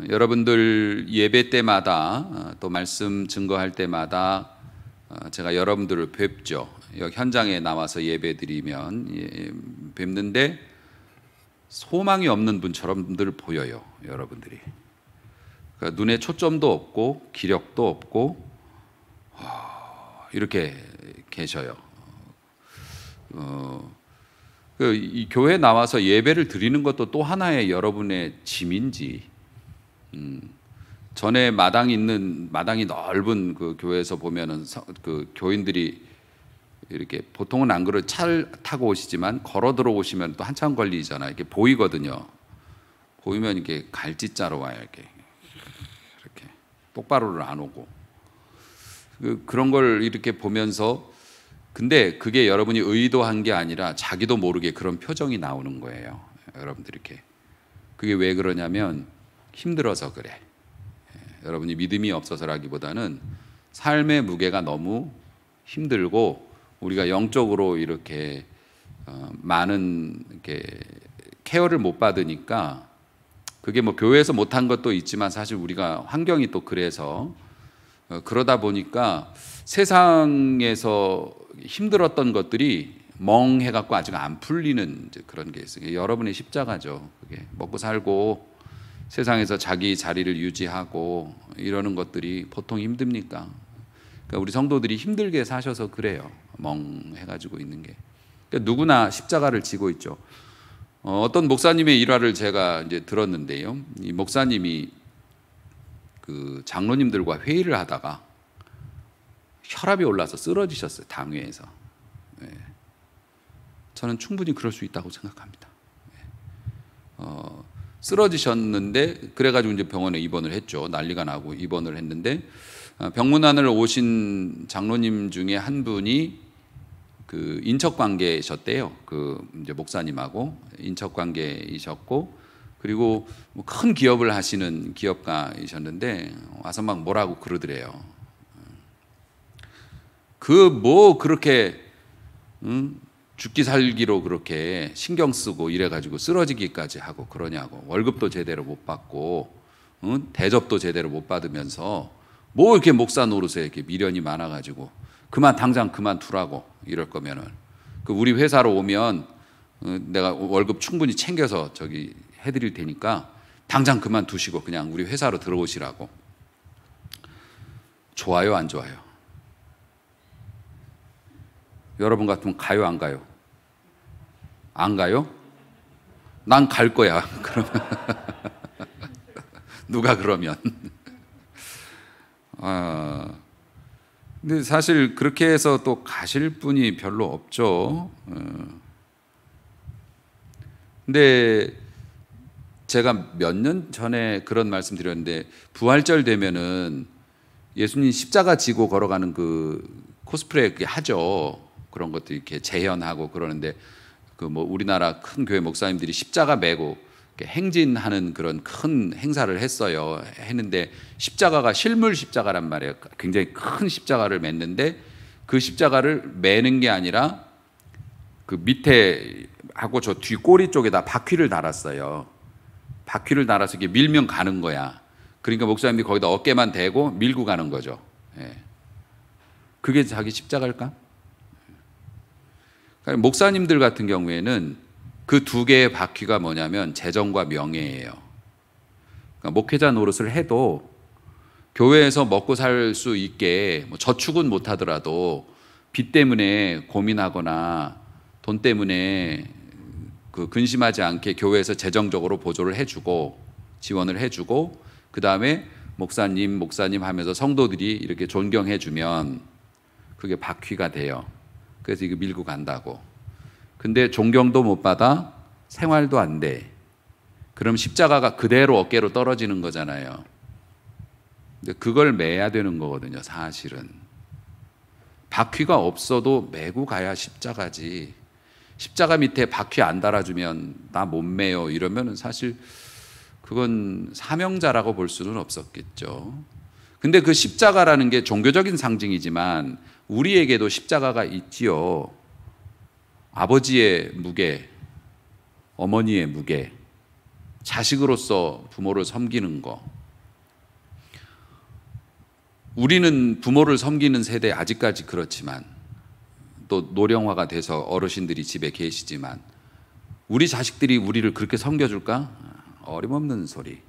여러분들 예배 때마다 또 말씀 증거할 때마다 제가 여러분들을 뵙죠. 여기 현장에 나와서 예배 드리면 뵙는데 소망이 없는 분처럼 늘 보여요. 여러분들이 그러니까 눈에 초점도 없고 기력도 없고 이렇게 계셔요. 이 교회에 나와서 예배를 드리는 것도 또 하나의 여러분의 짐인지, 전에 마당이 넓은 그 교회에서 보면은 그 교인들이 이렇게 보통은 안 그래도 차를 타고 오시지만 걸어 들어오시면 또 한참 걸리잖아요. 이렇게 보이거든요. 보이면 이렇게 갈짓자로 와요. 이렇게 똑바로를 안 오고 그런 걸 이렇게 보면서, 근데 그게 여러분이 의도한 게 아니라 자기도 모르게 그런 표정이 나오는 거예요. 여러분들 이렇게. 그게 왜 그러냐면 힘들어서 그래. 여러분이 믿음이 없어서라기보다는 삶의 무게가 너무 힘들고 우리가 영적으로 이렇게 많은 이렇게 케어를 못 받으니까, 그게 뭐 교회에서 못한 것도 있지만 사실 우리가 환경이 또 그래서 그러다 보니까 세상에서 힘들었던 것들이 멍해갖고 아직 안 풀리는 그런 게 있어요. 여러분의 십자가죠. 그게 먹고 살고 세상에서 자기 자리를 유지하고 이러는 것들이 보통 힘듭니까? 그러니까 우리 성도들이 힘들게 사셔서 그래요. 멍해가지고 있는 게. 그러니까 누구나 십자가를 지고 있죠. 어떤 목사님의 일화를 제가 이제 들었는데요. 이 목사님이 그 장로님들과 회의를 하다가 혈압이 올라서 쓰러지셨어요. 당회에서. 저는 충분히 그럴 수 있다고 생각합니다. 쓰러지셨는데 그래가지고 이제 병원에 입원을 했죠. 난리가 나고 입원을 했는데 병문안을 오신 장로님 중에 한 분이 그 인척 관계셨대요. 그 이제 목사님하고 인척 관계이셨고, 그리고 뭐 큰 기업을 하시는 기업가이셨는데 와서 막 뭐라고 그러더래요. 그 뭐 그렇게 죽기 살기로 그렇게 신경 쓰고 이래가지고 쓰러지기까지 하고 그러냐고. 월급도 제대로 못 받고 대접도 제대로 못 받으면서 뭐 이렇게 목사 노릇에 이렇게 미련이 많아가지고 당장 그만두라고. 이럴 거면은 그 우리 회사로 오면 내가 월급 충분히 챙겨서 저기 해드릴 테니까 당장 그만두시고 그냥 우리 회사로 들어오시라고. 좋아요, 안 좋아요? 여러분 같으면 가요, 안 가요? 안 가요? 난 갈 거야. 그러면 누가 그러면 근데 사실 그렇게 해서 또 가실 분이 별로 없죠. 근데 제가 몇 년 전에 그런 말씀 드렸는데, 부활절 되면은 예수님 십자가 지고 걸어가는 그 코스프레 하죠. 그런 것도 이렇게 재현하고 그러는데, 그 뭐 우리나라 큰 교회 목사님들이 십자가 메고 행진하는 그런 큰 행사를 했는데 십자가가 실물 십자가란 말이에요. 굉장히 큰 십자가를 맸는데 그 십자가를 매는 게 아니라 그 밑에 하고 저 뒤 꼬리 쪽에다 바퀴를 달았어요. 바퀴를 달아서 이렇게 밀면 가는 거야. 그러니까 목사님이 거기다 어깨만 대고 밀고 가는 거죠. 그게 자기 십자가일까? 그러니까 목사님들 같은 경우에는 그 두 개의 바퀴가 뭐냐면 재정과 명예예요. 그러니까 목회자 노릇을 해도 교회에서 먹고 살 수 있게 뭐 저축은 못 하더라도 빚 때문에 고민하거나 돈 때문에 그 근심하지 않게 교회에서 재정적으로 보조를 해주고 지원을 해주고, 그 다음에 목사님 하면서 성도들이 이렇게 존경해주면 그게 바퀴가 돼요. 그래서 이거 밀고 간다고. 근데 존경도 못 받아, 생활도 안 돼. 그럼 십자가가 그대로 어깨로 떨어지는 거잖아요. 근데 그걸 매야 되는 거거든요, 사실은. 바퀴가 없어도 메고 가야 십자가지. 십자가 밑에 바퀴 안 달아주면 나 못 매요 이러면 사실 그건 사명자라고 볼 수는 없었겠죠. 근데 그 십자가라는 게 종교적인 상징이지만 우리에게도 십자가가 있지요. 아버지의 무게, 어머니의 무게, 자식으로서 부모를 섬기는 거. 우리는 부모를 섬기는 세대 아직까지 그렇지만, 또 노령화가 돼서 어르신들이 집에 계시지만, 우리 자식들이 우리를 그렇게 섬겨줄까? 어림없는 소리.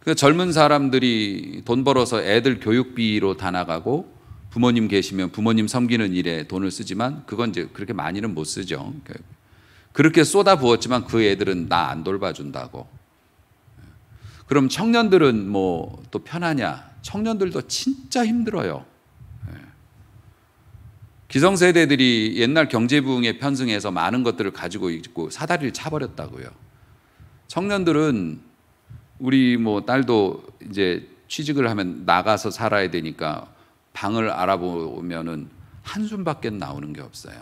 그 젊은 사람들이 돈 벌어서 애들 교육비로 다 나가고, 부모님 계시면 부모님 섬기는 일에 돈을 쓰지만, 그건 이제 그렇게 많이는 못 쓰죠. 그렇게 쏟아 부었지만 그 애들은 나 안 돌봐준다고. 그럼 청년들은 뭐 또 편하냐? 청년들도 진짜 힘들어요. 기성세대들이 옛날 경제부흥에 편승해서 많은 것들을 가지고 있고 사다리를 차버렸다고요. 청년들은, 우리 뭐 딸도 이제 취직을 하면 나가서 살아야 되니까 방을 알아보면은 한숨밖에 나오는 게 없어요.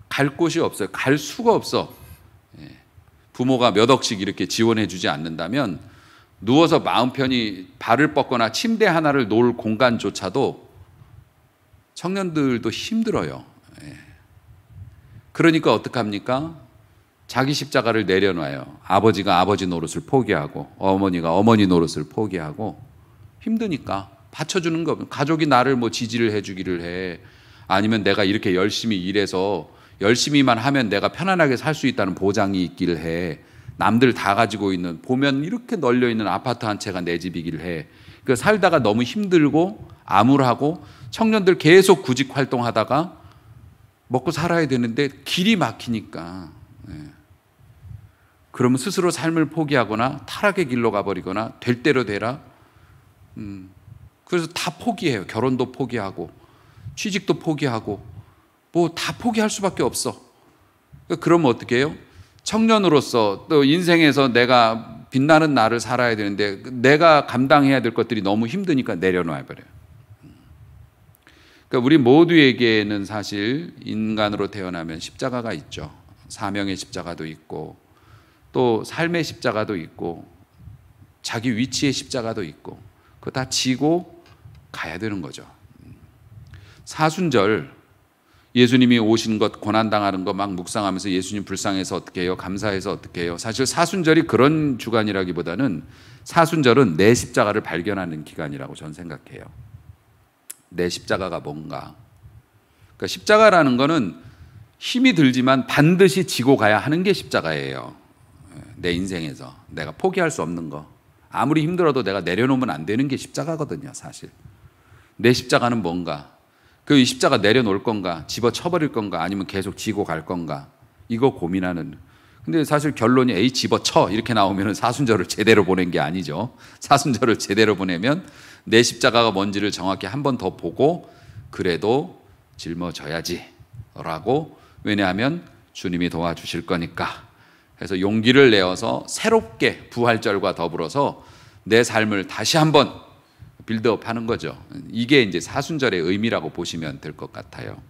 갈 곳이 없어요. 갈 수가 없어. 부모가 몇 억씩 이렇게 지원해 주지 않는다면 누워서 마음 편히 발을 뻗거나 침대 하나를 놓을 공간조차도 청년들도 힘들어요. 그러니까 어떡합니까? 자기 십자가를 내려놔요. 아버지가 아버지 노릇을 포기하고, 어머니가 어머니 노릇을 포기하고. 힘드니까 받쳐주는 거. 가족이 나를 뭐 지지를 해주기를 해. 아니면 내가 이렇게 열심히 일해서 열심히만 하면 내가 편안하게 살 수 있다는 보장이 있기를 해. 남들 다 가지고 있는, 보면 이렇게 널려 있는 아파트 한 채가 내 집이기를 해. 그 살다가 너무 힘들고 암울하고, 청년들 계속 구직 활동하다가 먹고 살아야 되는데 길이 막히니까, 그러면 스스로 삶을 포기하거나 타락의 길로 가버리거나 될 대로 되라. 그래서 다 포기해요. 결혼도 포기하고 취직도 포기하고 뭐 다 포기할 수밖에 없어. 그러면 어떻게 해요? 청년으로서 또 인생에서 내가 빛나는 나를 살아야 되는데 내가 감당해야 될 것들이 너무 힘드니까 내려놔버려요. 그러니까 우리 모두에게는 사실 인간으로 태어나면 십자가가 있죠. 사명의 십자가도 있고 또 삶의 십자가도 있고 자기 위치의 십자가도 있고, 그거 다 지고 가야 되는 거죠. 사순절, 예수님이 오신 것, 고난당하는 거 막 묵상하면서 예수님 불쌍해서 어떻게 해요? 감사해서 어떻게 해요? 사실 사순절이 그런 주간이라기보다는 사순절은 내 십자가를 발견하는 기간이라고 저는 생각해요. 내 십자가가 뭔가. 그러니까 십자가라는 거는 힘이 들지만 반드시 지고 가야 하는 게 십자가예요. 내 인생에서 내가 포기할 수 없는 거, 아무리 힘들어도 내가 내려놓으면 안 되는 게 십자가거든요. 사실 내 십자가는 뭔가, 그 십자가 내려놓을 건가, 집어쳐버릴 건가, 아니면 계속 지고 갈 건가, 이거 고민하는. 근데 사실 결론이 에이 집어쳐 이렇게 나오면 사순절을 제대로 보낸 게 아니죠. 사순절을 제대로 보내면 내 십자가가 뭔지를 정확히 한 번 더 보고 그래도 짊어져야지 라고, 왜냐하면 주님이 도와주실 거니까. 그래서 용기를 내어서 새롭게 부활절과 더불어서 내 삶을 다시 한번 빌드업 하는 거죠. 이게 이제 사순절의 의미라고 보시면 될 것 같아요.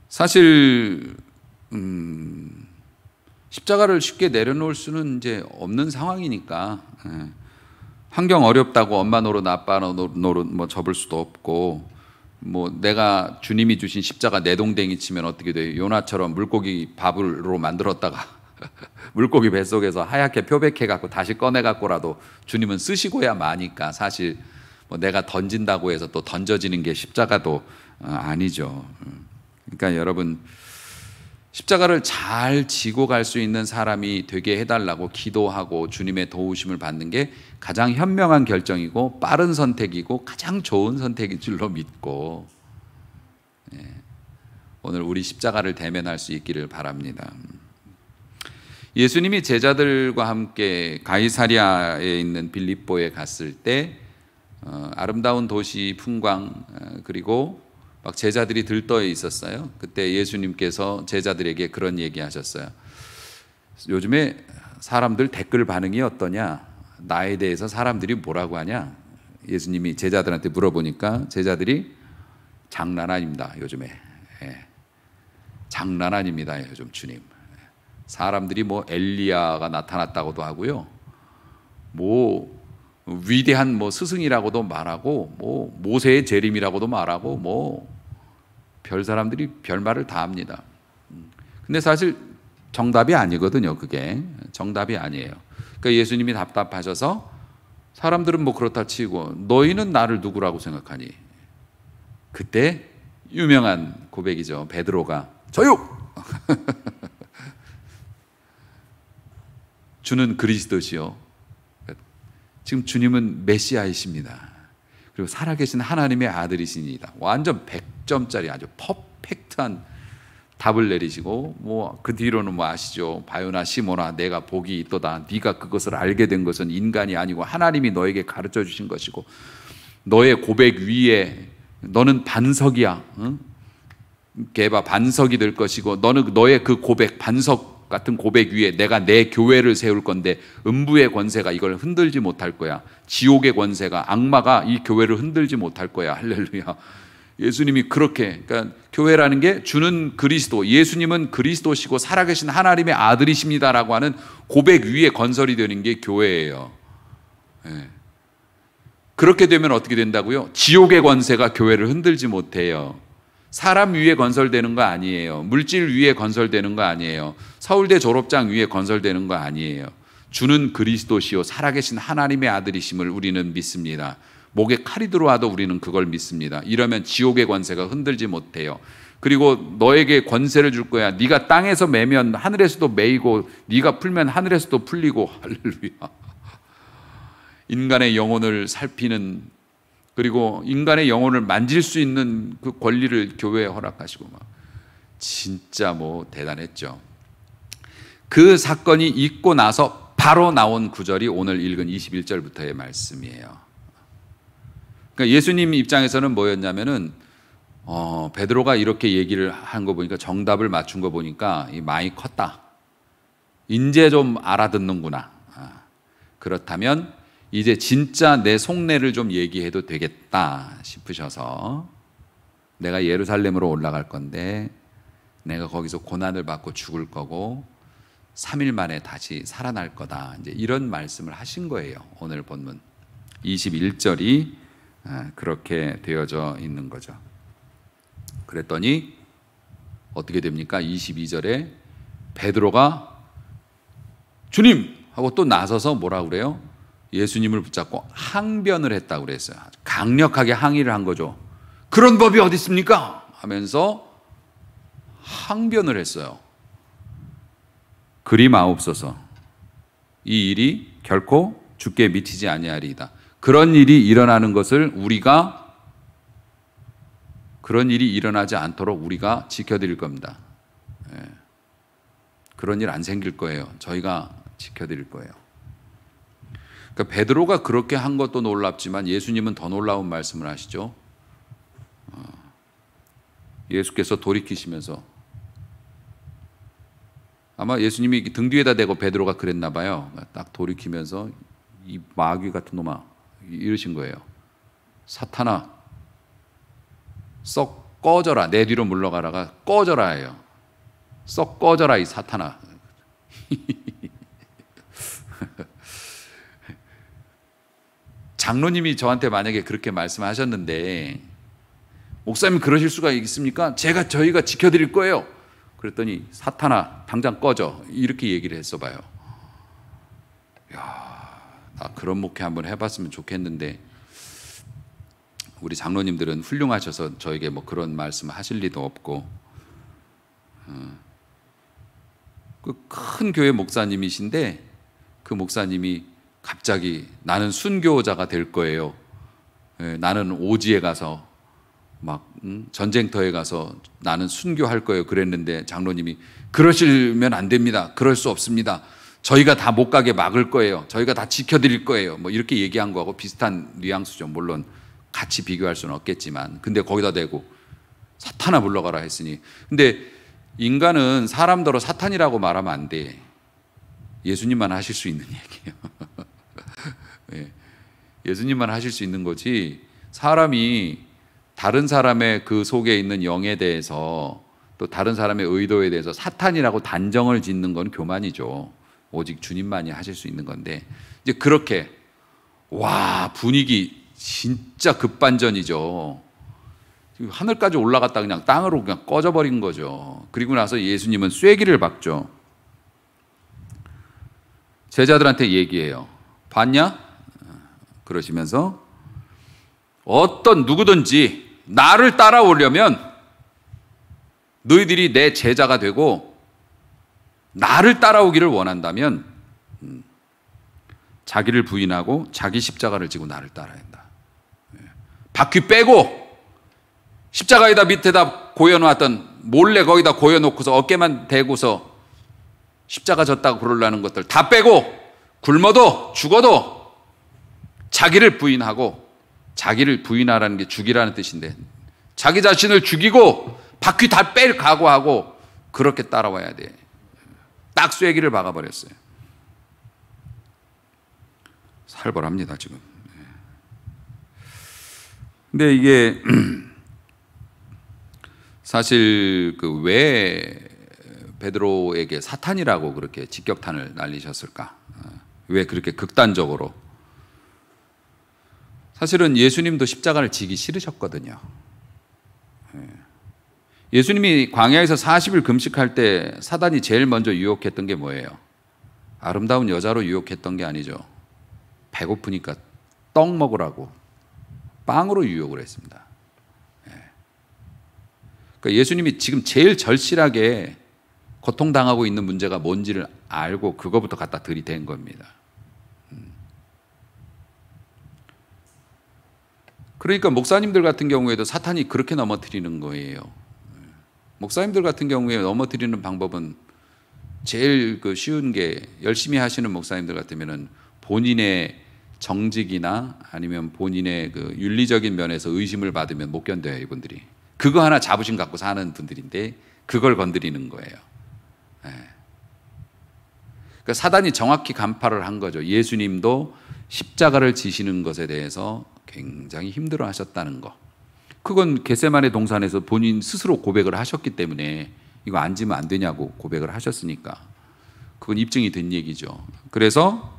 사실 십자가를 쉽게 내려놓을 수는 이제 없는 상황이니까, 환경 어렵다고 엄마 노릇 아빠 노릇 뭐 접을 수도 없고, 뭐 내가 주님이 주신 십자가 내동댕이 치면 어떻게 돼요? 요나처럼 물고기 밥으로 만들었다가 물고기 뱃속에서 하얗게 표백해 갖고 다시 꺼내 갖고라도 주님은 쓰시고야 마니까, 사실 뭐 내가 던진다고 해서 또 던져지는 게 십자가도 아니죠. 그러니까 여러분, 십자가를 잘 지고 갈 수 있는 사람이 되게 해달라고 기도하고 주님의 도우심을 받는 게 가장 현명한 결정이고 빠른 선택이고 가장 좋은 선택인 줄로 믿고, 오늘 우리 십자가를 대면할 수 있기를 바랍니다. 예수님이 제자들과 함께 가이사랴에 있는 빌립보에 갔을 때 아름다운 도시 풍광, 그리고 막 제자들이 들떠 있었어요. 그때 예수님께서 제자들에게 그런 얘기 하셨어요. 요즘에 사람들 댓글 반응이 어떠냐? 나에 대해서 사람들이 뭐라고 하냐? 예수님이 제자들한테 물어보니까 제자들이 장난 아닙니다. 요즘에. 장난 아닙니다. 요즘 주님. 사람들이 뭐 엘리야가 나타났다고도 하고요. 뭐 위대한 뭐 스승이라고도 말하고, 뭐 모세의 재림이라고도 말하고, 뭐 별 사람들이 별 말을 다 합니다. 근데 사실 정답이 아니거든요. 그게 정답이 아니에요. 그러니까 예수님이 답답하셔서 사람들은 뭐 그렇다 치고 너희는 나를 누구라고 생각하니? 그때 유명한 고백이죠. 베드로가 저요! 주는 그리스도시요. 지금 주님은 메시아이십니다. 그리고 살아계신 하나님의 아들이시니다. 완전 100점짜리 아주 퍼펙트한 답을 내리시고 뭐 그 뒤로는 뭐 아시죠? 바요나 시모나 내가 복이 있도다. 네가 그것을 알게 된 것은 인간이 아니고 하나님이 너에게 가르쳐 주신 것이고 너의 고백 위에 너는 반석이야. 응? 개바 반석이 될 것이고 너는 너의 그 고백 반석 같은 고백 위에 내가 내 교회를 세울 건데 음부의 권세가 이걸 흔들지 못할 거야. 지옥의 권세가 악마가 이 교회를 흔들지 못할 거야. 할렐루야. 예수님이 그렇게 그러니까 교회라는 게 주는 그리스도 예수님은 그리스도시고 살아계신 하나님의 아들이십니다라고 하는 고백 위에 건설이 되는 게 교회예요. 네. 그렇게 되면 어떻게 된다고요? 지옥의 권세가 교회를 흔들지 못해요. 사람 위에 건설되는 거 아니에요. 물질 위에 건설되는 거 아니에요. 서울대 졸업장 위에 건설되는 거 아니에요. 주는 그리스도시요 살아계신 하나님의 아들이심을 우리는 믿습니다. 목에 칼이 들어와도 우리는 그걸 믿습니다. 이러면 지옥의 권세가 흔들지 못해요. 그리고 너에게 권세를 줄 거야. 네가 땅에서 매면 하늘에서도 매이고 네가 풀면 하늘에서도 풀리고 할렐루야. 인간의 영혼을 살피는 그리고 인간의 영혼을 만질 수 있는 그 권리를 교회에 허락하시고 막 진짜 뭐 대단했죠. 그 사건이 있고 나서 바로 나온 구절이 오늘 읽은 21절부터의 말씀이에요. 그러니까 예수님 입장에서는 뭐였냐면은 베드로가 이렇게 얘기를 한 거 보니까 정답을 맞춘 거 보니까 많이 컸다. 이제 좀 알아듣는구나. 그렇다면 이제 진짜 내 속내를 좀 얘기해도 되겠다 싶으셔서 내가 예루살렘으로 올라갈 건데 내가 거기서 고난을 받고 죽을 거고 3일 만에 다시 살아날 거다. 이제 이런 말씀을 하신 거예요. 오늘 본문 21절이 그렇게 되어져 있는 거죠. 그랬더니 어떻게 됩니까? 22절에 베드로가 주님! 하고 또 나서서 뭐라 그래요? 예수님을 붙잡고 항변을 했다고 그랬어요. 강력하게 항의를 한 거죠. 그런 법이 어디 있습니까? 하면서 항변을 했어요. 그리 마옵소서. 이 일이 결코 주께 미치지 아니하리이다. 그런 일이 일어나는 것을 그런 일이 일어나지 않도록 우리가 지켜드릴 겁니다. 그런 일 안 생길 거예요. 저희가 지켜드릴 거예요. 그러니까 베드로가 그렇게 한 것도 놀랍지만 예수님은 더 놀라운 말씀을 하시죠. 예수께서 돌이키시면서 아마 예수님이 등 뒤에다 대고 베드로가 그랬나 봐요. 딱 돌이키면서 이 마귀 같은 놈아 이러신 거예요. 사탄아 썩 꺼져라. 내 뒤로 물러가라가 꺼져라 해요. 썩 꺼져라 이 사탄아. 장로님이 저한테 만약에 그렇게 말씀하셨는데 목사님 그러실 수가 있습니까? 저희가 지켜드릴 거예요. 그랬더니 사탄아 당장 꺼져 이렇게 얘기를 했어 봐요. 나 그런 목회 한번 해봤으면 좋겠는데 우리 장로님들은 훌륭하셔서 저에게 뭐 그런 말씀 하실 리도 없고 그 큰 교회 목사님이신데 그 목사님이 갑자기 나는 순교자가 될 거예요. 나는 오지에 가서 막 전쟁터에 가서 나는 순교할 거예요. 그랬는데 장로님이 그러시면 안 됩니다. 그럴 수 없습니다. 저희가 다 못 가게 막을 거예요. 저희가 다 지켜드릴 거예요. 뭐 이렇게 얘기한 거하고 비슷한 뉘앙스죠. 물론 같이 비교할 수는 없겠지만 근데 거기다 대고 사탄아 물러가라 했으니 근데 인간은 사람더러 사탄이라고 말하면 안 돼. 예수님만 하실 수 있는 얘기예요. 네. 예수님만 하실 수 있는 거지 사람이 다른 사람의 그 속에 있는 영에 대해서 또 다른 사람의 의도에 대해서 사탄이라고 단정을 짓는 건 교만이죠. 오직 주님만이 하실 수 있는 건데 이제 그렇게 와 분위기 진짜 급반전이죠. 하늘까지 올라갔다 그냥 땅으로 그냥 꺼져버린 거죠. 그리고 나서 예수님은 쐐기를 박죠. 제자들한테 얘기해요. 봤냐? 그러시면서 어떤 누구든지 나를 따라오려면 너희들이 내 제자가 되고 나를 따라오기를 원한다면 자기를 부인하고 자기 십자가를 지고 나를 따라야 한다. 바퀴 빼고 십자가에다 밑에다 고여놓았던 몰래 거기다 고여놓고서 어깨만 대고서 십자가 졌다고 그러려는 것들 다 빼고 굶어도 죽어도 자기를 부인하고, 자기를 부인하라는 게 죽이라는 뜻인데 자기 자신을 죽이고 바퀴 다 뺄 각오하고 그렇게 따라와야 돼. 딱 쐐기를 박아버렸어요. 살벌합니다 지금. 근데 이게 사실 그 왜 베드로에게 사탄이라고 그렇게 직격탄을 날리셨을까? 왜 그렇게 극단적으로? 사실은 예수님도 십자가를 지기 싫으셨거든요. 예수님이 광야에서 40일 금식할 때 사단이 제일 먼저 유혹했던 게 뭐예요? 아름다운 여자로 유혹했던 게 아니죠. 배고프니까 떡 먹으라고 빵으로 유혹을 했습니다. 그러니까 예수님이 지금 제일 절실하게 고통당하고 있는 문제가 뭔지를 알고 그거부터 갖다 들이댄 겁니다. 그러니까 목사님들 같은 경우에도 사탄이 그렇게 넘어뜨리는 거예요. 목사님들 같은 경우에 넘어뜨리는 방법은 제일 쉬운 게, 열심히 하시는 목사님들 같으면은 본인의 정직이나 아니면 본인의 그 윤리적인 면에서 의심을 받으면 못 견뎌요, 이분들이. 그거 하나 자부심 갖고 사는 분들인데 그걸 건드리는 거예요. 그러니까 사단이 정확히 간파를 한 거죠. 예수님도 십자가를 지시는 것에 대해서 굉장히 힘들어 하셨다는 거. 그건 겟세마네 동산에서 본인 스스로 고백을 하셨기 때문에 이거 안 지면 안 되냐고 고백을 하셨으니까 그건 입증이 된 얘기죠. 그래서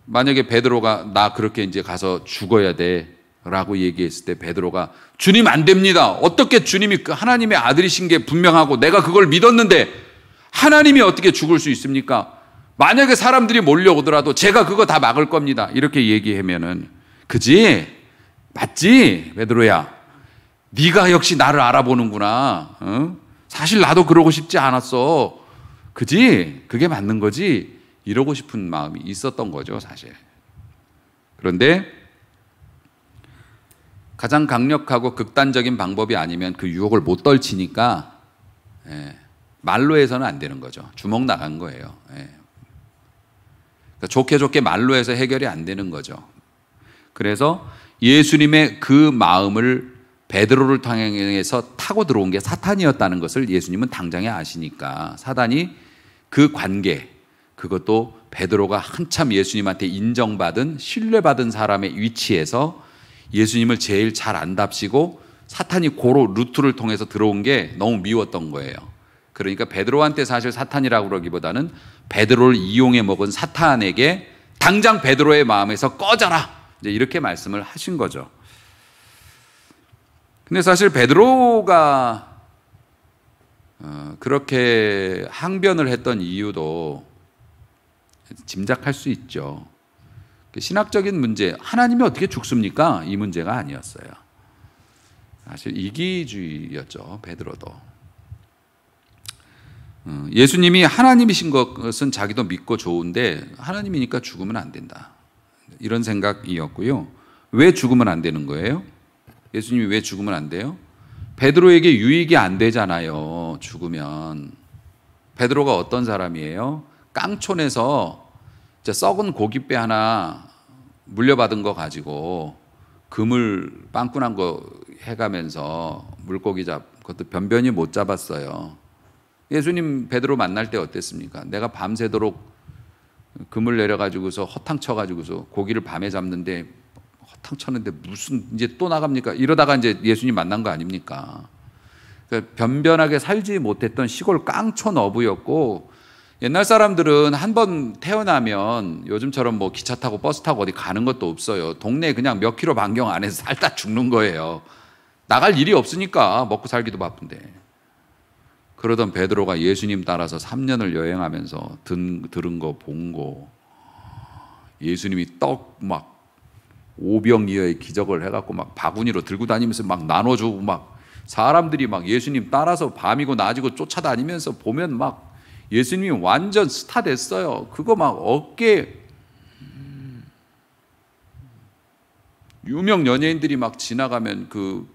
만약에 베드로가 나 그렇게 이제 가서 죽어야 돼 라고 얘기했을 때 베드로가 주님 안 됩니다. 어떻게 주님이 하나님의 아들이신 게 분명하고 내가 그걸 믿었는데 하나님이 어떻게 죽을 수 있습니까? 만약에 사람들이 몰려오더라도 제가 그거 다 막을 겁니다. 이렇게 얘기하면은 그지? 맞지? 베드로야. 네가 역시 나를 알아보는구나. 어? 사실 나도 그러고 싶지 않았어. 그지? 그게 맞는 거지? 이러고 싶은 마음이 있었던 거죠, 사실. 그런데 가장 강력하고 극단적인 방법이 아니면 그 유혹을 못 떨치니까 말로 해서는 안 되는 거죠. 주먹 나간 거예요. 그러니까 좋게 좋게 말로 해서 해결이 안 되는 거죠. 그래서 예수님의 그 마음을 베드로를 통해서 타고 들어온 게 사탄이었다는 것을 예수님은 당장에 아시니까 사단이 그 관계, 그것도 베드로가 한참 예수님한테 인정받은 신뢰받은 사람의 위치에서 예수님을 제일 잘 안답시고 사탄이 고로 루트를 통해서 들어온 게 너무 미웠던 거예요. 그러니까 베드로한테 사실 사탄이라고 그러기보다는 베드로를 이용해 먹은 사탄에게 당장 베드로의 마음에서 꺼져라, 이제 이렇게 말씀을 하신 거죠. 근데 사실 베드로가 그렇게 항변을 했던 이유도 짐작할 수 있죠. 신학적인 문제, 하나님이 어떻게 죽습니까? 이 문제가 아니었어요. 사실 이기주의였죠, 베드로도. 예수님이 하나님이신 것은 자기도 믿고 좋은데 하나님이니까 죽으면 안 된다, 이런 생각이었고요. 왜 죽으면 안 되는 거예요? 예수님이 왜 죽으면 안 돼요? 베드로에게 유익이 안 되잖아요, 죽으면. 베드로가 어떤 사람이에요? 깡촌에서 썩은 고깃배 하나 물려받은 거 가지고 그물 빵꾸난 거 해가면서 물고기 그것도 변변히 못 잡았어요. 예수님 베드로 만날 때 어땠습니까? 내가 밤새도록 그물 내려가지고서 허탕 쳐가지고서 고기를 밤에 잡는데 허탕 쳤는데 무슨 이제 또 나갑니까? 이러다가 이제 예수님 만난 거 아닙니까? 그러니까 변변하게 살지 못했던 시골 깡촌 어부였고 옛날 사람들은 한 번 태어나면 요즘처럼 뭐 기차 타고 버스 타고 어디 가는 것도 없어요. 동네 그냥 몇 킬로 반경 안에서 살다 죽는 거예요. 나갈 일이 없으니까 먹고 살기도 바쁜데. 그러던 베드로가 예수님 따라서 3년을 여행하면서 들은 거, 본 거, 예수님이 떡 막 오병이어의 기적을 해갖고 막 바구니로 들고 다니면서 막 나눠주고 막 사람들이 막 예수님 따라서 밤이고 낮이고 쫓아다니면서 보면 막 예수님이 완전 스타 됐어요. 그거 막 어깨 유명 연예인들이 막 지나가면 그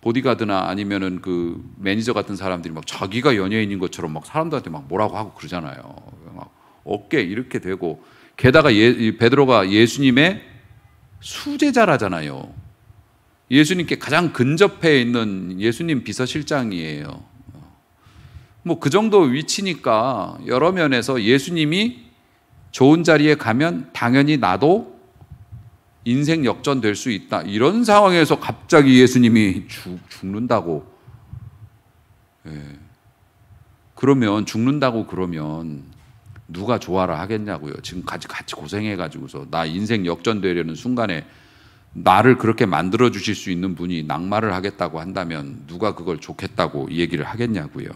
보디가드나 아니면은 그 매니저 같은 사람들이 막 자기가 연예인인 것처럼 막 사람들한테 막 뭐라고 하고 그러잖아요. 막 어깨 이렇게 되고 게다가 베드로가 예수님의 수제자라잖아요. 예수님께 가장 근접해 있는 예수님 비서실장이에요. 뭐 그 정도 위치니까 여러 면에서 예수님이 좋은 자리에 가면 당연히 나도 인생 역전될 수 있다. 이런 상황에서 갑자기 예수님이 죽는다고. 예. 그러면 죽는다고 그러면 누가 좋아라 하겠냐고요. 지금까지 같이 고생해가지고서 나 인생 역전되려는 순간에 나를 그렇게 만들어 주실 수 있는 분이 낙마를 하겠다고 한다면 누가 그걸 좋겠다고 이 얘기를 하겠냐고요.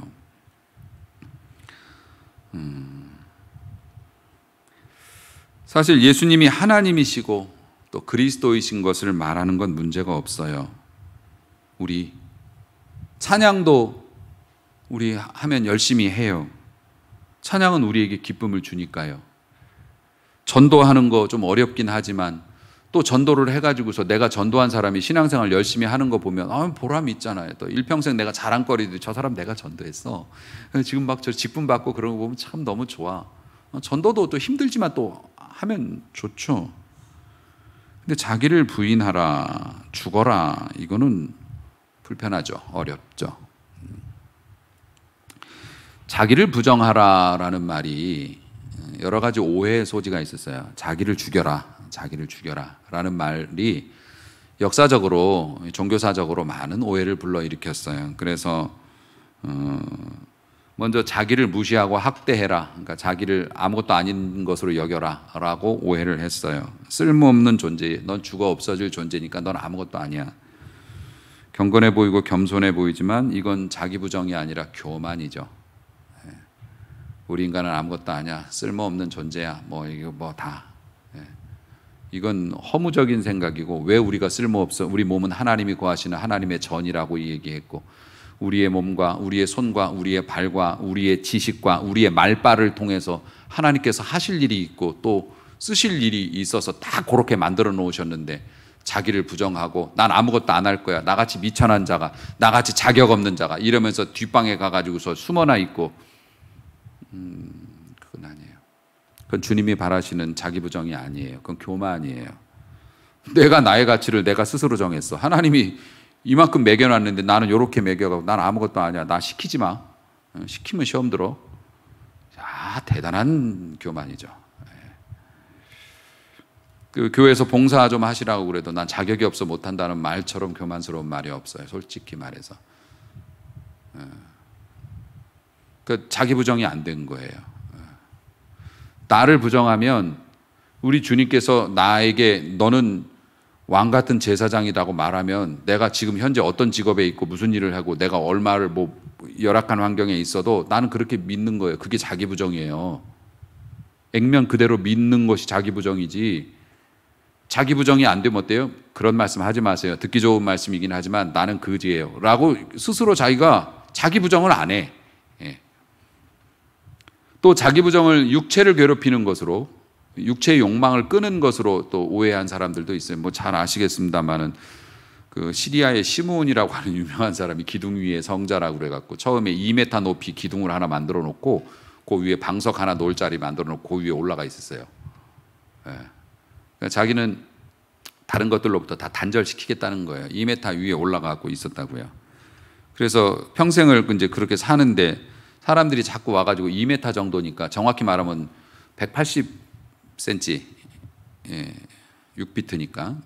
사실 예수님이 하나님이시고 또 그리스도이신 것을 말하는 건 문제가 없어요. 우리 찬양도 우리 하면 열심히 해요. 찬양은 우리에게 기쁨을 주니까요. 전도하는 거 좀 어렵긴 하지만 또 전도를 해가지고서 내가 전도한 사람이 신앙생활 열심히 하는 거 보면 보람이 있잖아요. 또 일평생 내가 자랑거리도 저 사람 내가 전도했어. 지금 막 저 직분 받고 그런 거 보면 참 너무 좋아. 전도도 또 힘들지만 또 하면 좋죠. 근데 자기를 부인하라, 죽어라, 이거는 불편하죠. 어렵죠. 자기를 부정하라라는 말이 여러 가지 오해의 소지가 있었어요. 자기를 죽여라, 자기를 죽여라 라는 말이 역사적으로, 종교사적으로 많은 오해를 불러일으켰어요. 그래서 먼저 자기를 무시하고 학대해라, 그러니까 자기를 아무것도 아닌 것으로 여겨라 라고 오해를 했어요. 쓸모없는 존재, 넌 죽어 없어질 존재니까 넌 아무것도 아니야. 경건해 보이고 겸손해 보이지만 이건 자기 부정이 아니라 교만이죠. 우리 인간은 아무것도 아니야, 쓸모없는 존재야, 뭐 이거 뭐 다. 이건 허무적인 생각이고, 왜 우리가 쓸모없어? 우리 몸은 하나님이 거하시는 하나님의 전이라고 얘기했고, 우리의 몸과 우리의 손과 우리의 발과 우리의 지식과 우리의 말발을 통해서 하나님께서 하실 일이 있고 또 쓰실 일이 있어서 다 그렇게 만들어 놓으셨는데 자기를 부정하고 난 아무것도 안 할 거야, 나같이 미천한 자가, 나같이 자격 없는 자가 이러면서 뒷방에 가가지고서 숨어나 있고, 그건 아니에요. 그건 주님이 바라시는 자기 부정이 아니에요. 그건 교만이에요. 내가 나의 가치를 내가 스스로 정했어. 하나님이 이만큼 매겨놨는데 나는 이렇게 매겨가고 난 아무것도 아니야, 나 시키지 마. 시키면 시험 들어. 대단한 교만이죠. 그 교회에서 봉사 좀 하시라고 그래도 난 자격이 없어 못한다는 말처럼 교만스러운 말이 없어요. 솔직히 말해서. 그 자기 부정이 안 된 거예요. 나를 부정하면 우리 주님께서 나에게 너는 왕 같은 제사장이라고 말하면 내가 지금 현재 어떤 직업에 있고 무슨 일을 하고 내가 얼마를 뭐 열악한 환경에 있어도 나는 그렇게 믿는 거예요. 그게 자기 부정이에요. 액면 그대로 믿는 것이 자기 부정이지. 자기 부정이 안 되면 어때요? 그런 말씀 하지 마세요. 듣기 좋은 말씀이긴 하지만 나는 그지예요 라고 스스로 자기가 자기 부정을 안 해. 또 자기 부정을 육체를 괴롭히는 것으로, 육체의 욕망을 끄는 것으로 또 오해한 사람들도 있어요. 뭐 잘 아시겠습니다만은 그 시리아의 시므온이라고 하는 유명한 사람이 기둥 위에 성자라고 그래갖고 처음에 2m 높이 기둥을 하나 만들어 놓고 그 위에 방석 하나 놓을 자리 만들어 놓고 그 위에 올라가 있었어요. 그러니까 자기는 다른 것들로부터 다 단절시키겠다는 거예요. 2m 위에 올라가고 있었다고요. 그래서 평생을 이제 그렇게 사는데 사람들이 자꾸 와가지고 2m 정도니까 정확히 말하면 180cm, 6피트니까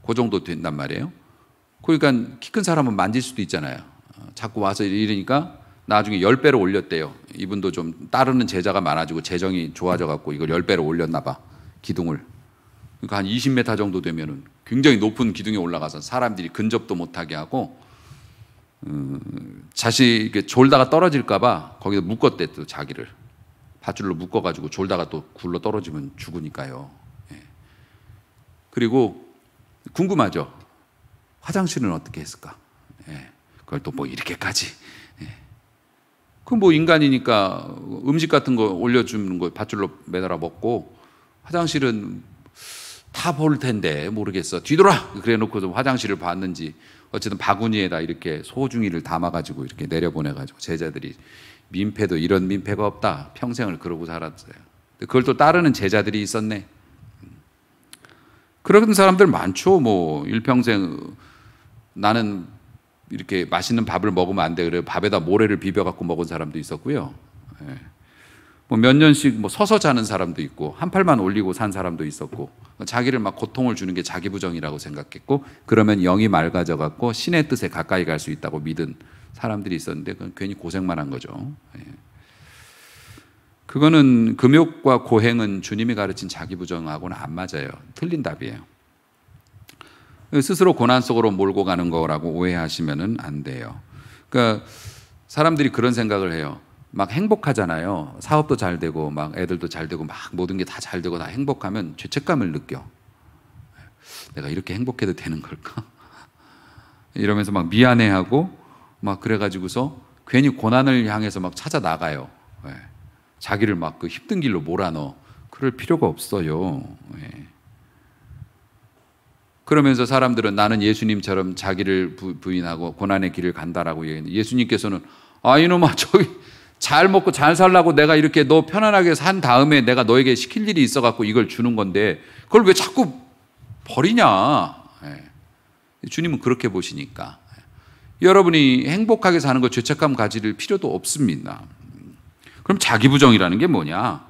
그 정도 된단 말이에요. 그러니까 키 큰 사람은 만질 수도 있잖아요. 자꾸 와서 이러니까 나중에 10배로 올렸대요. 이분도 좀 따르는 제자가 많아지고 재정이 좋아져 갖고 이걸 10배로 올렸나 봐. 기둥을. 그러니까 한 20m 정도 되면은 굉장히 높은 기둥에 올라가서 사람들이 근접도 못하게 하고 자식 졸다가 떨어질까 봐 거기다 묶었대. 또 자기를 밧줄로 묶어가지고 졸다가 또 굴러 떨어지면 죽으니까요. 예. 그리고 궁금하죠. 화장실은 어떻게 했을까? 예. 그걸 또 뭐 이렇게까지. 예. 그 뭐 인간이니까 음식 같은 거 올려주는 거 밧줄로 매달아 먹고, 화장실은 다 볼 텐데 모르겠어. 뒤돌아. 그래놓고 좀 화장실을 봤는지 어쨌든 바구니에다 이렇게 소중이를 담아가지고 이렇게 내려보내가지고 제자들이 민폐도 이런 민폐가 없다. 평생을 그러고 살았어요. 그걸 또 따르는 제자들이 있었네. 그런 사람들 많죠. 뭐 일평생 나는 이렇게 맛있는 밥을 먹으면 안 돼. 그래 밥에다 모래를 비벼갖고 먹은 사람도 있었고요. 예. 뭐 몇 년씩 뭐 서서 자는 사람도 있고 한 팔만 올리고 산 사람도 있었고, 자기를 막 고통을 주는 게 자기 부정이라고 생각했고, 그러면 영이 맑아져 갖고 신의 뜻에 가까이 갈 수 있다고 믿은 사람들이 있었는데 그건 괜히 고생만 한 거죠. 예. 그거는 금욕과 고행은 주님이 가르친 자기 부정하고는 안 맞아요. 틀린 답이에요. 스스로 고난 속으로 몰고 가는 거라고 오해하시면 안 돼요. 그러니까 사람들이 그런 생각을 해요. 막 행복하잖아요. 사업도 잘 되고 막 애들도 잘 되고 막 모든 게 다 잘 되고 다 행복하면 죄책감을 느껴. 내가 이렇게 행복해도 되는 걸까? 이러면서 막 미안해하고 막 그래가지고서 괜히 고난을 향해서 막 찾아 나가요. 자기를 막 그 힘든 길로 몰아넣어. 그럴 필요가 없어요. 그러면서 사람들은 나는 예수님처럼 자기를 부인하고 고난의 길을 간다라고 얘기했는데, 예수님께서는 아 이놈아 저기 잘 먹고 잘 살라고 내가 이렇게 너 편안하게 산 다음에 내가 너에게 시킬 일이 있어갖고 이걸 주는 건데 그걸 왜 자꾸 버리냐. 주님은 그렇게 보시니까 여러분이 행복하게 사는 거 죄책감 가질 필요도 없습니다. 그럼 자기 부정이라는 게 뭐냐?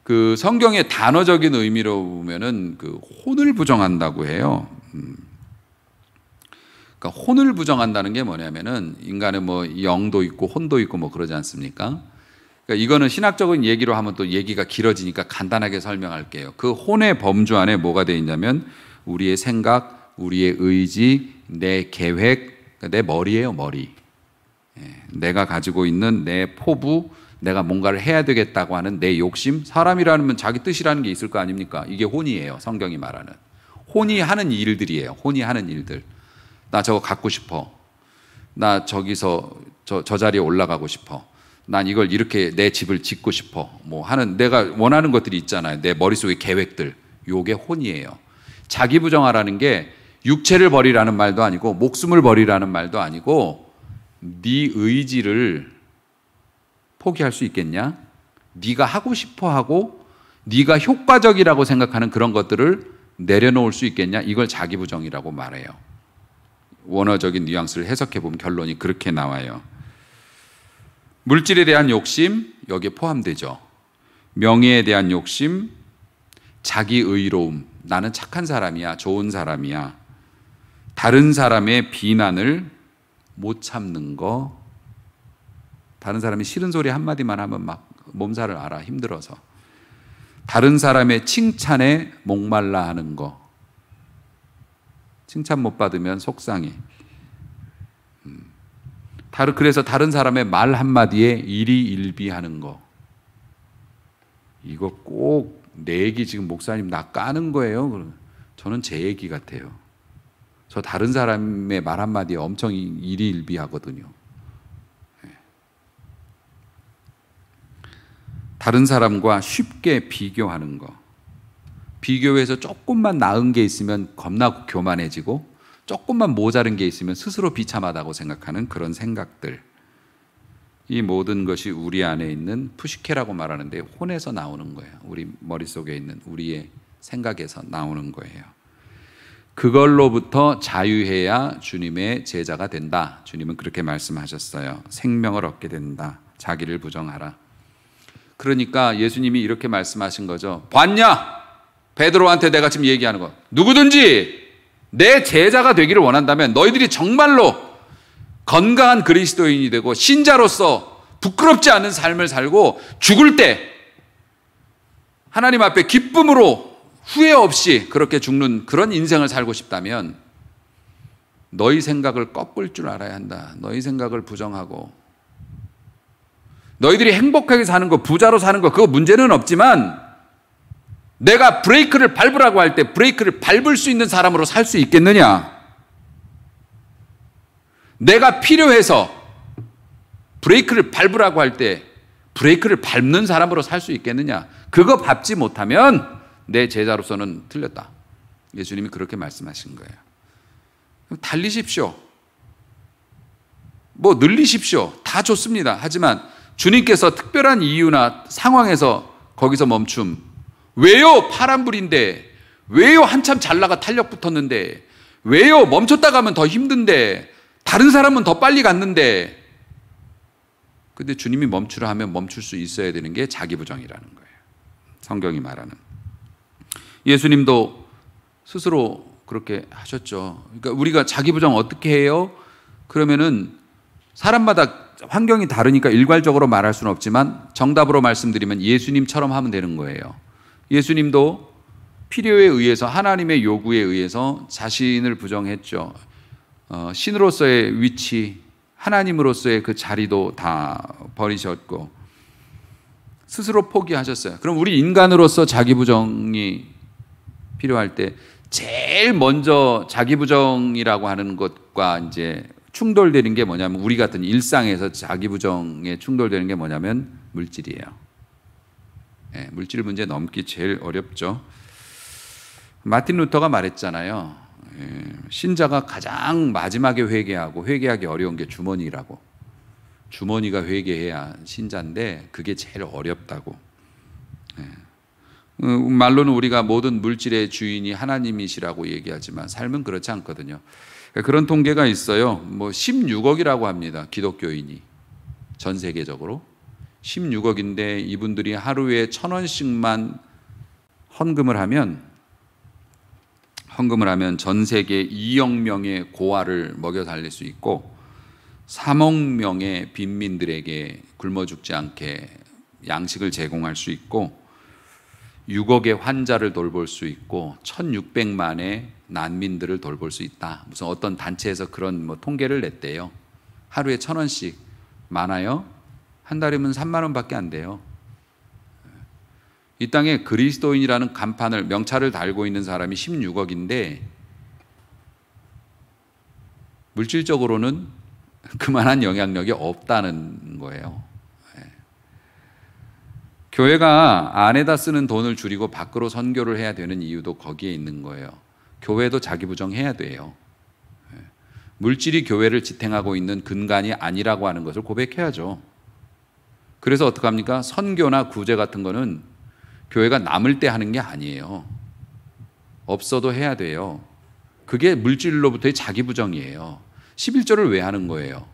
그 성경의 단어적인 의미로 보면은 그 혼을 부정한다고 해요. 그러니까 혼을 부정한다는 게 뭐냐면은 인간의 뭐 영도 있고 혼도 있고 뭐 그러지 않습니까? 그러니까 이거는 신학적인 얘기로 하면 또 얘기가 길어지니까 간단하게 설명할게요. 그 혼의 범주 안에 뭐가 돼 있냐면 우리의 생각, 우리의 의지, 내 계획, 내 머리예요, 머리. 내가 가지고 있는 내 포부, 내가 뭔가를 해야 되겠다고 하는 내 욕심. 사람이라면 자기 뜻이라는 게 있을 거 아닙니까? 이게 혼이에요. 성경이 말하는 혼이 하는 일들이에요. 혼이 하는 일들. 나 저거 갖고 싶어. 나 저기서 저 자리에 올라가고 싶어. 난 이걸 이렇게 내 집을 짓고 싶어. 뭐 하는 내가 원하는 것들이 있잖아요. 내 머릿속의 계획들. 요게 혼이에요. 자기 부정하라는 게 육체를 버리라는 말도 아니고 목숨을 버리라는 말도 아니고 네 의지를 포기할 수 있겠냐? 네가 하고 싶어 하고 네가 효과적이라고 생각하는 그런 것들을 내려놓을 수 있겠냐? 이걸 자기 부정이라고 말해요. 원어적인 뉘앙스를 해석해 보면 결론이 그렇게 나와요. 물질에 대한 욕심 여기에 포함되죠. 명예에 대한 욕심, 자기 의로움, 나는 착한 사람이야, 좋은 사람이야. 다른 사람의 비난을 못 참는 거. 다른 사람이 싫은 소리 한마디만 하면 막 몸살을 앓아, 힘들어서. 다른 사람의 칭찬에 목말라 하는 거. 칭찬 못 받으면 속상해. 그래서 다른 사람의 말 한마디에 일희일비하는 거. 이거 꼭 내 얘기 지금 목사님 나 까는 거예요? 저는 제 얘기 같아요. 저 다른 사람의 말 한마디에 엄청 일희일비하거든요. 다른 사람과 쉽게 비교하는 거. 비교해서 조금만 나은 게 있으면 겁나 교만해지고 조금만 모자른 게 있으면 스스로 비참하다고 생각하는 그런 생각들. 이 모든 것이 우리 안에 있는 푸시케라고 말하는데 혼에서 나오는 거예요. 우리 머릿속에 있는 우리의 생각에서 나오는 거예요. 그걸로부터 자유해야 주님의 제자가 된다. 주님은 그렇게 말씀하셨어요. 생명을 얻게 된다. 자기를 부정하라. 그러니까 예수님이 이렇게 말씀하신 거죠. 봤냐? 베드로한테 내가 지금 얘기하는 거. 누구든지 내 제자가 되기를 원한다면 너희들이 정말로 건강한 그리스도인이 되고 신자로서 부끄럽지 않은 삶을 살고 죽을 때 하나님 앞에 기쁨으로 후회 없이 그렇게 죽는 그런 인생을 살고 싶다면 너희 생각을 꺾을 줄 알아야 한다. 너희 생각을 부정하고 너희들이 행복하게 사는 거, 부자로 사는 거 그거 문제는 없지만 내가 브레이크를 밟으라고 할 때 브레이크를 밟을 수 있는 사람으로 살 수 있겠느냐? 내가 필요해서 브레이크를 밟으라고 할 때 브레이크를 밟는 사람으로 살 수 있겠느냐? 그거 밟지 못하면 내 제자로서는 틀렸다. 예수님이 그렇게 말씀하신 거예요. 달리십시오. 뭐 늘리십시오. 다 좋습니다. 하지만 주님께서 특별한 이유나 상황에서 거기서 멈춤. 왜요? 파란불인데. 왜요? 한참 잘 나가 탄력 붙었는데. 왜요? 멈췄다 가면 더 힘든데. 다른 사람은 더 빨리 갔는데. 근데 주님이 멈추라 하면 멈출 수 있어야 되는 게 자기부정이라는 거예요. 성경이 말하는. 예수님도 스스로 그렇게 하셨죠. 그러니까 우리가 자기부정 어떻게 해요? 그러면은 사람마다 환경이 다르니까 일괄적으로 말할 수는 없지만 정답으로 말씀드리면 예수님처럼 하면 되는 거예요. 예수님도 필요에 의해서 하나님의 요구에 의해서 자신을 부정했죠. 신으로서의 위치, 하나님으로서의 그 자리도 다 버리셨고 스스로 포기하셨어요. 그럼 우리 인간으로서 자기부정이 필요할 때 제일 먼저 자기부정이라고 하는 것과 이제 충돌되는 게 뭐냐면 우리 같은 일상에서 자기부정에 충돌되는 게 뭐냐면 물질이에요. 네, 물질 문제 넘기 제일 어렵죠. 마틴 루터가 말했잖아요. 신자가 가장 마지막에 회개하고 회개하기 어려운 게 주머니라고. 주머니가 회개해야 신자인데 그게 제일 어렵다고. 말로는 우리가 모든 물질의 주인이 하나님이시라고 얘기하지만 삶은 그렇지 않거든요. 그런 통계가 있어요. 뭐 16억이라고 합니다. 기독교인이 전 세계적으로 16억인데 이분들이 하루에 1,000원씩만 헌금을 하면 전 세계 2억 명의 고아를 먹여 살릴 수 있고 3억 명의 빈민들에게 굶어 죽지 않게 양식을 제공할 수 있고 6억의 환자를 돌볼 수 있고 1,600만의 난민들을 돌볼 수 있다. 무슨 어떤 단체에서 그런 뭐 통계를 냈대요. 하루에 1,000원씩 많아요. 한 달이면 3만 원밖에 안 돼요. 이 땅에 그리스도인이라는 간판을 명찰을 달고 있는 사람이 16억인데 물질적으로는 그만한 영향력이 없다는 거예요. 교회가 안에다 쓰는 돈을 줄이고 밖으로 선교를 해야 되는 이유도 거기에 있는 거예요. 교회도 자기부정해야 돼요. 물질이 교회를 지탱하고 있는 근간이 아니라고 하는 것을 고백해야죠. 그래서 어떡합니까? 선교나 구제 같은 거는 교회가 남을 때 하는 게 아니에요. 없어도 해야 돼요. 그게 물질로부터의 자기부정이에요. 11조를 왜 하는 거예요?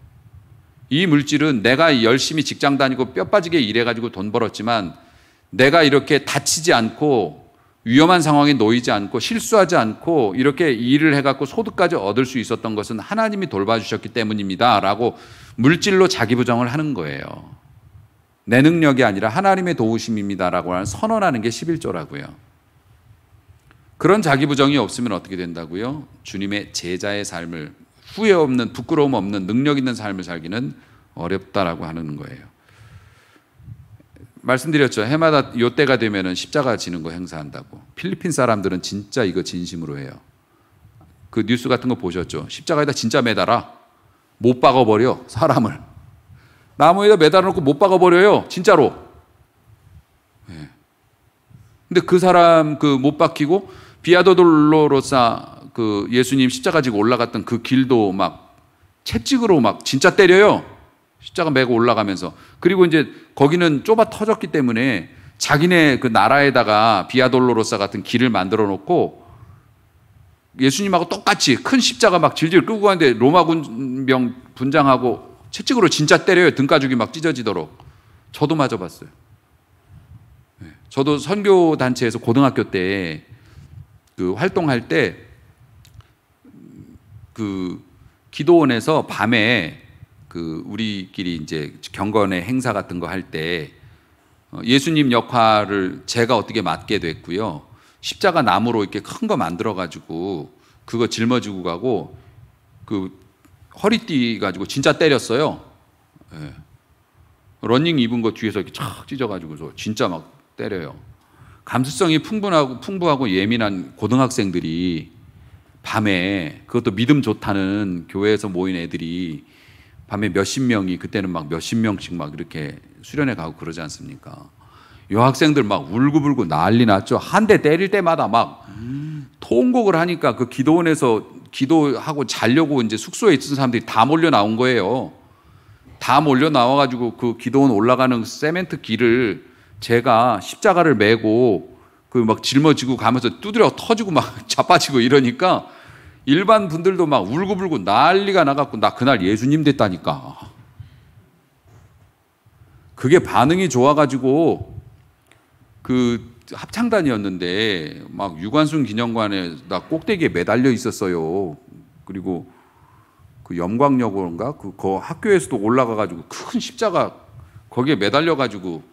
이 물질은 내가 열심히 직장 다니고 뼈 빠지게 일해가지고 돈 벌었지만 내가 이렇게 다치지 않고 위험한 상황에 놓이지 않고 실수하지 않고 이렇게 일을 해갖고 소득까지 얻을 수 있었던 것은 하나님이 돌봐주셨기 때문입니다 라고 물질로 자기부정을 하는 거예요. 내 능력이 아니라 하나님의 도우심입니다 라고 하는 선언하는 게 11조라고요. 그런 자기부정이 없으면 어떻게 된다고요? 주님의 제자의 삶을 후회 없는, 부끄러움 없는, 능력 있는 삶을 살기는 어렵다라고 하는 거예요. 말씀드렸죠. 해마다 이때가 되면 십자가 지는 거 행사한다고. 필리핀 사람들은 진짜 이거 진심으로 해요. 그 뉴스 같은 거 보셨죠? 십자가에다 진짜 매달아. 못 박아버려, 사람을. 나무에다 매달아놓고 못 박아버려요. 진짜로. 네. 근데 그 사람 못 박히고 비아도 돌로로사 그 예수님 십자가 지고 올라갔던 그 길도 막 채찍으로 막 진짜 때려요. 십자가 메고 올라가면서. 그리고 이제 거기는 좁아 터졌기 때문에 자기네 그 나라에다가 비아돌로로사 같은 길을 만들어 놓고 예수님하고 똑같이 큰 십자가 막 질질 끌고 가는데 로마 군병 분장하고 채찍으로 진짜 때려요. 등가죽이 막 찢어지도록. 저도 맞아봤어요. 저도 선교단체에서 고등학교 때 그 활동할 때 그 기도원에서 밤에 그 우리끼리 이제 경건의 행사 같은 거 할 때 예수님 역할을 제가 어떻게 맡게 됐고요. 십자가 나무로 이렇게 큰 거 만들어 가지고 그거 짊어지고 가고 그 허리띠 가지고 진짜 때렸어요. 예. 러닝 입은 거 뒤에서 이렇게 촥 찢어가지고서 진짜 막 때려요. 감수성이 풍부하고 예민한 고등학생들이 밤에 그것도 믿음 좋다는 교회에서 모인 애들이 밤에 몇십 명이 그때는 막 몇십 명씩 막 이렇게 수련회 가고 그러지 않습니까? 여학생들 막 울고불고 난리 났죠. 한 대 때릴 때마다 막 통곡을 하니까 그 기도원에서 기도하고 자려고 이제 숙소에 있던 사람들이 다 몰려 나온 거예요. 다 몰려 나와가지고 그 기도원 올라가는 세멘트 길을 제가 십자가를 메고 그 막 짊어지고 가면서 두드려 터지고 막 자빠지고 이러니까 일반 분들도 막 울고불고 난리가 나갖고 나 그날 예수님 됐다니까. 그게 반응이 좋아가지고 그 합창단이었는데 막 유관순 기념관에 나 꼭대기에 매달려 있었어요. 그리고 그 영광역인가 그 학교에서도 올라가가지고 큰 십자가 거기에 매달려가지고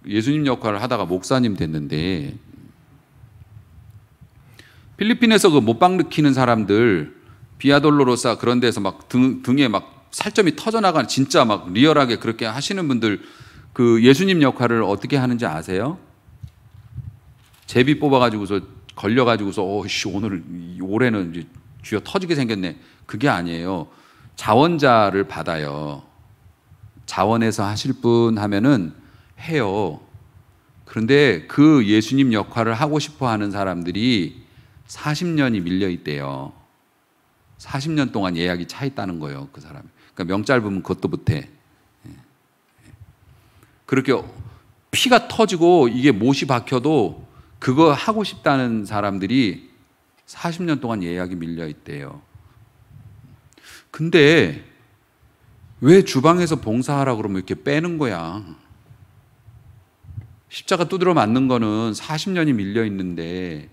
예수님 역할을 하다가 목사님 됐는데 필리핀에서 그 못박 느끼는 사람들 비아돌로로사 그런 데서 막 등에 막 살점이 터져나가는 진짜 막 리얼하게 그렇게 하시는 분들 그 예수님 역할을 어떻게 하는지 아세요? 제비 뽑아가지고서 걸려가지고서 오늘 올해는 이제 쥐어 터지게 생겼네. 그게 아니에요. 자원자를 받아요. 자원에서 하실 분 하면은 해요. 그런데 그 예수님 역할을 하고 싶어 하는 사람들이 40년이 밀려 있대요. 40년 동안 예약이 차 있다는 거예요. 그 사람이. 그러니까 명 짧으면 그것도 못해. 그렇게 피가 터지고 이게 못이 박혀도 그거 하고 싶다는 사람들이 40년 동안 예약이 밀려 있대요. 근데 왜 주방에서 봉사하라 그러면 이렇게 빼는 거야? 십자가 두드려 맞는 거는 40년이 밀려 있는데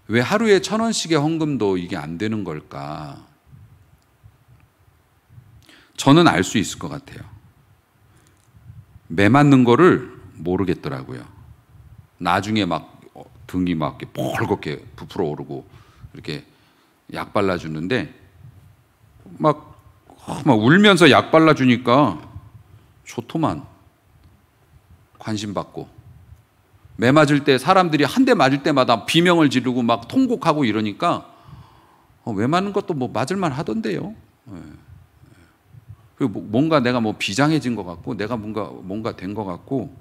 왜 하루에 1,000원씩의 헌금도 이게 안 되는 걸까? 저는 알 수 있을 것 같아요. 매 맞는 거를 모르겠더라고요. 나중에 막 등이 막 벌겋게 부풀어 오르고 이렇게 약 발라주는데 막 울면서 약 발라주니까 좋더만. 관심 받고. 매 맞을 때 사람들이 한 대 맞을 때마다 비명을 지르고 막 통곡하고 이러니까 왜 맞는 것도 뭐 맞을만 하던데요. 그리고 뭔가 내가 뭐 비장해진 것 같고 내가 뭔가 된 것 같고.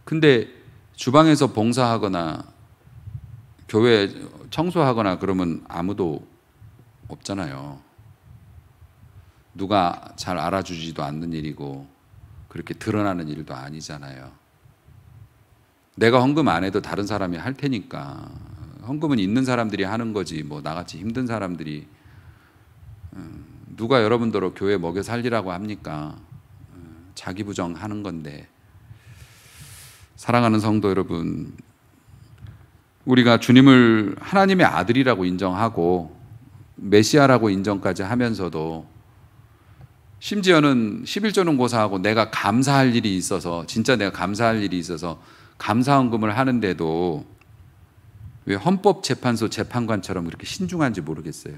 근데 주방에서 봉사하거나 교회 청소하거나 그러면 아무도 없잖아요. 누가 잘 알아주지도 않는 일이고 그렇게 드러나는 일도 아니잖아요. 내가 헌금 안 해도 다른 사람이 할 테니까. 헌금은 있는 사람들이 하는 거지 뭐 나같이 힘든 사람들이 누가 여러분들로 교회 먹여 살리라고 합니까? 자기 부정하는 건데. 사랑하는 성도 여러분, 우리가 주님을 하나님의 아들이라고 인정하고 메시아라고 인정까지 하면서도 심지어는 11조는 고사하고 내가 감사할 일이 있어서 진짜 내가 감사할 일이 있어서 감사헌금을 하는데도 왜 헌법재판소 재판관처럼 그렇게 신중한지 모르겠어요.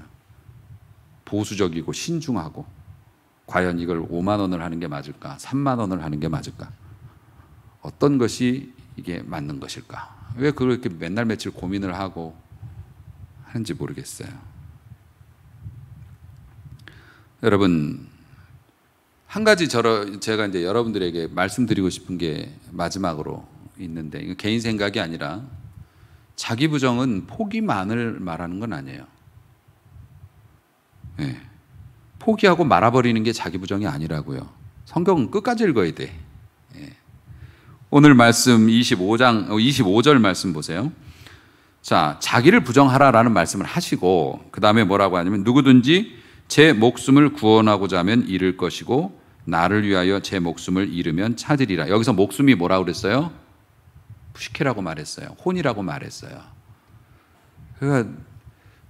보수적이고 신중하고 과연 이걸 5만 원을 하는 게 맞을까? 3만 원을 하는 게 맞을까? 어떤 것이 이게 맞는 것일까? 왜 그렇게 맨날 며칠 고민을 하고 하는지 모르겠어요. 여러분, 한 가지 제가 이제 여러분들에게 말씀드리고 싶은 게 마지막으로 있는데, 이거 개인 생각이 아니라 자기 부정은 포기만을 말하는 건 아니에요. 네. 포기하고 말아버리는 게 자기 부정이 아니라고요. 성경은 끝까지 읽어야 돼. 네. 오늘 말씀 25절 말씀 보세요. 자, 자기를 부정하라라는 말씀을 하시고 그 다음에 뭐라고 하냐면 누구든지 제 목숨을 구원하고자 하면 잃을 것이고 나를 위하여 제 목숨을 잃으면 찾으리라. 여기서 목숨이 뭐라고 그랬어요? 푸시케라고 말했어요. 혼이라고 말했어요. 그러니까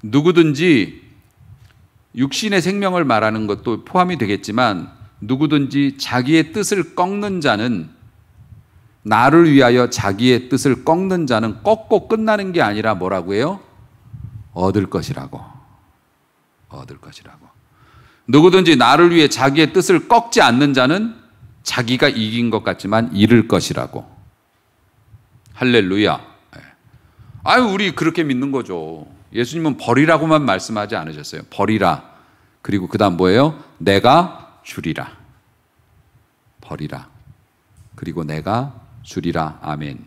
누구든지 육신의 생명을 말하는 것도 포함이 되겠지만 누구든지 자기의 뜻을 꺾는 자는, 나를 위하여 자기의 뜻을 꺾는 자는 꺾고 끝나는 게 아니라 뭐라고 해요? 얻을 것이라고. 얻을 것이라고. 누구든지 나를 위해 자기의 뜻을 꺾지 않는 자는 자기가 이긴 것 같지만 잃을 것이라고. 할렐루야. 아유, 우리 그렇게 믿는 거죠. 예수님은 버리라고만 말씀하지 않으셨어요. 버리라. 그리고 그 다음 뭐예요? 내가 주리라. 버리라. 그리고 내가 주리라. 아멘.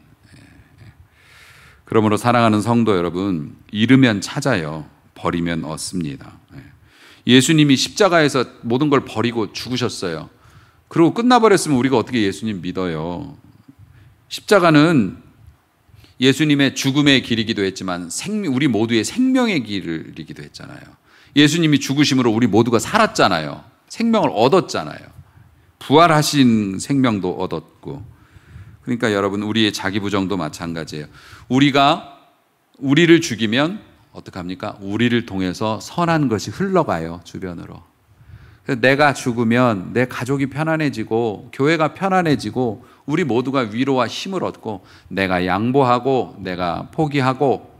그러므로 사랑하는 성도 여러분, 잃으면 찾아요. 버리면 얻습니다. 예수님이 십자가에서 모든 걸 버리고 죽으셨어요. 그리고 끝나버렸으면 우리가 어떻게 예수님 믿어요? 십자가는 예수님의 죽음의 길이기도 했지만 우리 모두의 생명의 길이기도 했잖아요. 예수님이 죽으심으로 우리 모두가 살았잖아요. 생명을 얻었잖아요. 부활하신 생명도 얻었고. 그러니까 여러분, 우리의 자기 부정도 마찬가지예요. 우리가 우리를 죽이면 어떡합니까? 우리를 통해서 선한 것이 흘러가요, 주변으로. 내가 죽으면 내 가족이 편안해지고 교회가 편안해지고 우리 모두가 위로와 힘을 얻고, 내가 양보하고 내가 포기하고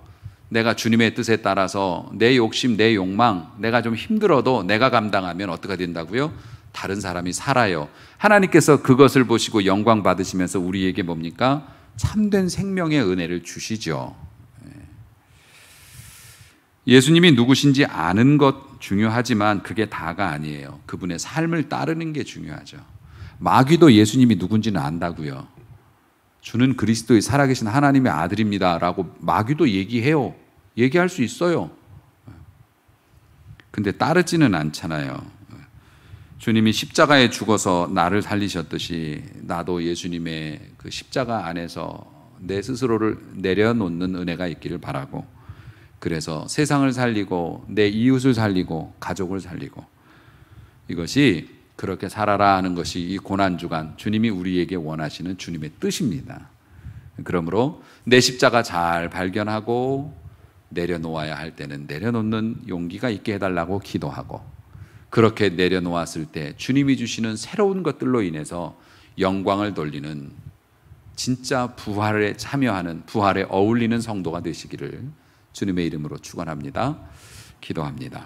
내가 주님의 뜻에 따라서 내 욕심, 내 욕망, 내가 좀 힘들어도 내가 감당하면 어떻게 된다고요? 다른 사람이 살아요. 하나님께서 그것을 보시고 영광 받으시면서 우리에게 뭡니까? 참된 생명의 은혜를 주시죠. 예수님이 누구신지 아는 것 중요하지만 그게 다가 아니에요. 그분의 삶을 따르는 게 중요하죠. 마귀도 예수님이 누군지는 안다고요. 주는 그리스도의 살아계신 하나님의 아들입니다 라고 마귀도 얘기해요. 얘기할 수 있어요. 근데 따르지는 않잖아요. 주님이 십자가에 죽어서 나를 살리셨듯이 나도 예수님의 그 십자가 안에서 내 스스로를 내려놓는 은혜가 있기를 바라고, 그래서 세상을 살리고 내 이웃을 살리고 가족을 살리고, 이것이 그렇게 살아라 하는 것이 이 고난주간 주님이 우리에게 원하시는 주님의 뜻입니다. 그러므로 내 십자가 잘 발견하고 내려놓아야 할 때는 내려놓는 용기가 있게 해달라고 기도하고, 그렇게 내려놓았을 때 주님이 주시는 새로운 것들로 인해서 영광을 돌리는 진짜 부활에 참여하는, 부활에 어울리는 성도가 되시기를 주님의 이름으로 축원합니다. 기도합니다.